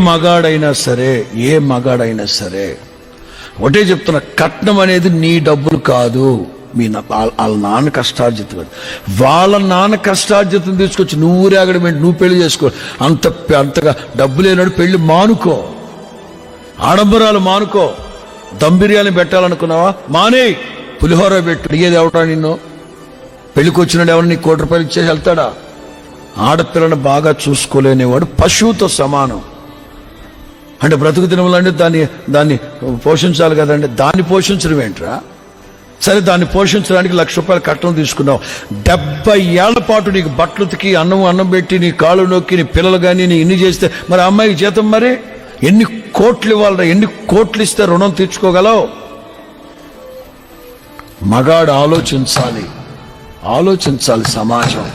మగాడైనా సరే ఒకటే చెప్తున్నా, కట్నం అనేది నీ డబ్బులు కాదు, వాళ్ళ నాన్న కష్టార్జితం కాదు. వాళ్ళ నాన్న కష్టార్జితం తీసుకొచ్చి నువ్వు ఊరేగడం, నువ్వు పెళ్లి చేసుకో. అంతగా డబ్బు లేనాడు పెళ్లి మానుకో, ఆడంబరాలు మానుకో. దమ్ బిర్యానీ పెట్టాలనుకున్నావా? మానే. పులిహోర పెట్టు. అడిగేది ఎవటా నిన్ను? పెళ్లికి వచ్చినాడు ఎవరు నీకు ₹1 ఇచ్చేసి వెళ్తాడా? ఆడపిల్లను బాగా చూసుకోలేనివాడు పశువుతో సమానం. అంటే బ్రతుకు తినవాలంటే దాన్ని పోషించాలి కదండి. దాన్ని పోషించడం ఏంట్రా? సరే, దాన్ని పోషించడానికి ₹1,00,000 కట్నం తీసుకున్నావు. 70 ఏళ్ల పాటు నీకు బట్టలు ఉతికి అన్నం పెట్టి నీ కాళ్ళు నొక్కి నీ పిల్లలు కానీ నీ ఇన్ని చేస్తే మరి అమ్మాయికి జీతం మరి ఎన్ని కోట్లు ఇవ్వాలరా? ఎన్ని కోట్లు ఇస్తే రుణం తీర్చుకోగలవు? మగాడు ఆలోచించాలి సమాజం.